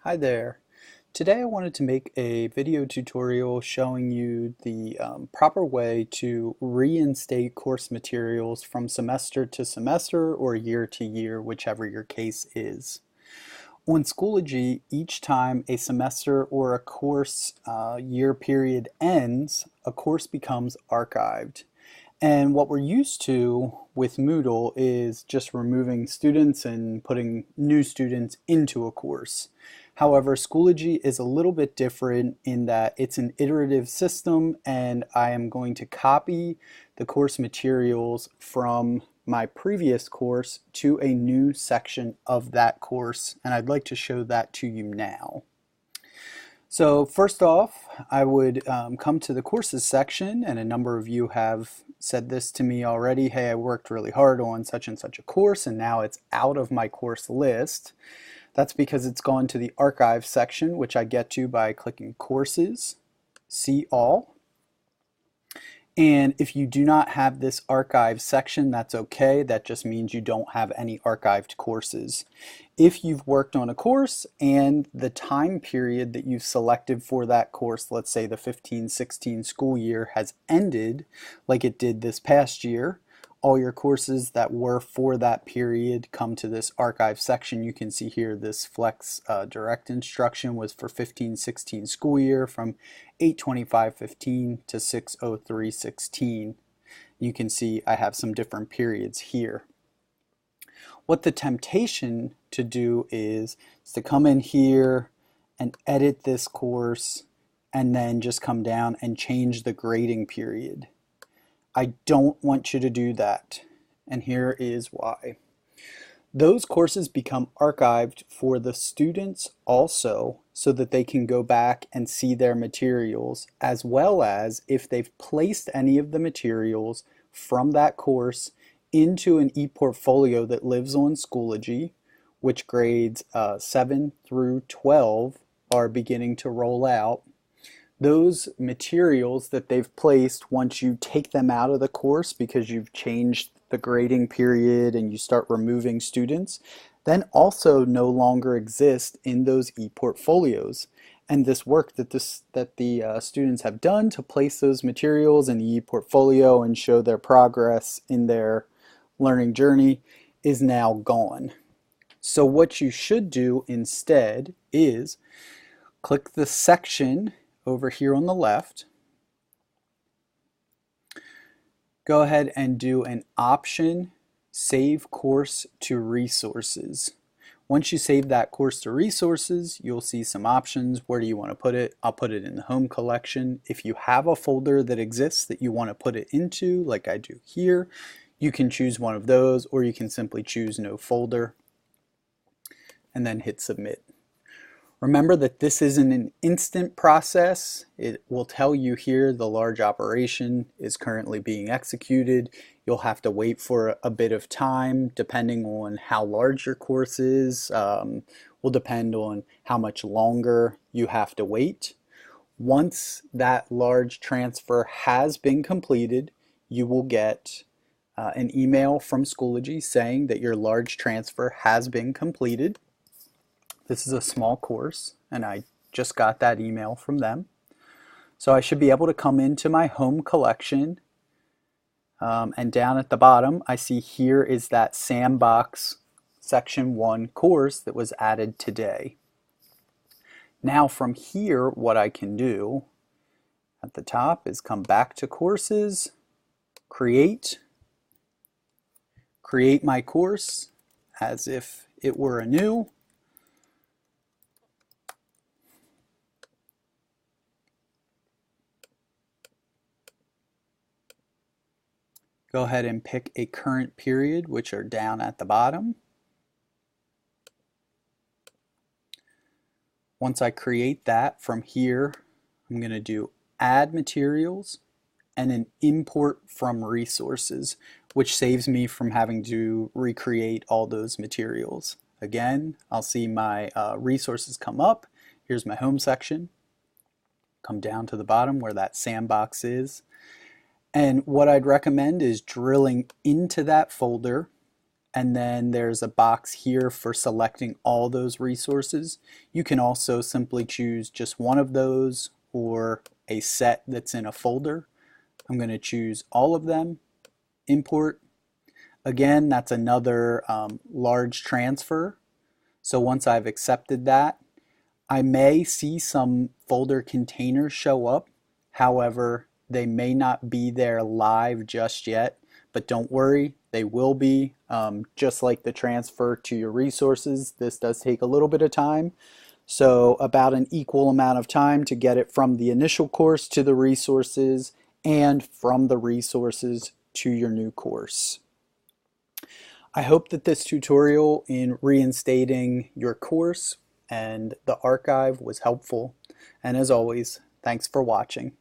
Hi there. Today I wanted to make a video tutorial showing you the proper way to reinstate course materials from semester to semester or year to year, whichever your case is. On Schoology, each time a semester or a course year period ends, a course becomes archived. And what we're used to with Moodle is just removing students and putting new students into a course. However, Schoology is a little bit different in that it's an iterative system, and I am going to copy the course materials from my previous course to a new section of that course, and I'd like to show that to you now. So first off, I would come to the courses section, and a number of you have said this to me already. Hey, I worked really hard on such and such a course, and now it's out of my course list. That's because it's gone to the archive section, which I get to by clicking Courses, See All. And if you do not have this archive section, that's okay. That just means you don't have any archived courses. If you've worked on a course and the time period that you've selected for that course, let's say the 15-16 school year has ended, like it did this past year, all your courses that were for that period come to this archive section. You can see here this flex direct instruction was for 15-16 school year from 8/25/15 to 6/03/16. You can see I have some different periods here. What the temptation to do is to come in here and edit this course and then just come down and change the grading period. I don't want you to do that, and here is why. Those courses become archived for the students also, so that they can go back and see their materials, as well as if they've placed any of the materials from that course into an e-portfolio that lives on Schoology, which grades 7 through 12 are beginning to roll out. Those materials that they've placed, once you take them out of the course because you've changed the grading period and you start removing students, then also no longer exist in those e-portfolios. And this work that the students have done to place those materials in the e-portfolio and show their progress in their learning journey is now gone. So what you should do instead is click the section over here on the left. Go ahead and do an option, save course to resources. Once you save that course to resources, you'll see some options. Where do you want to put it? I'll put it in the home collection. If you have a folder that exists that you want to put it into, like I do here, you can choose one of those, or you can simply choose no folder and then hit submit. Remember that this isn't an instant process. It will tell you here the large operation is currently being executed. You'll have to wait for a bit of time depending on how large your course is. Will depend on how much longer you have to wait. Once that large transfer has been completed, you will get an email from Schoology saying that your large transfer has been completed. This is a small course, and I just got that email from them. So I should be able to come into my home collection, and down at the bottom, I see here is that Sandbox Section 1 course that was added today. Now from here, what I can do at the top is come back to Courses, create my course as if it were a new. Go ahead and pick a current period, which are down at the bottom. Once I create that, from here, I'm going to do add materials and an import from resources, which saves me from having to recreate all those materials. Again, I'll see my resources come up. Here's my home section. Come down to the bottom where that sandbox is. And what I'd recommend is drilling into that folder And then there's a box here for selecting all those resources. You can also simply choose just one of those or a set that's in a folder. I'm going to choose all of them, import. Again, that's another large transfer. So once I've accepted that, I may see some folder containers show up. However, they may not be there live just yet, but don't worry, they will be. Just like the transfer to your resources, this does take a little bit of time. So about an equal amount of time to get it from the initial course to the resources and from the resources to your new course. I hope that this tutorial in reinstating your course and the archive was helpful. And as always, thanks for watching.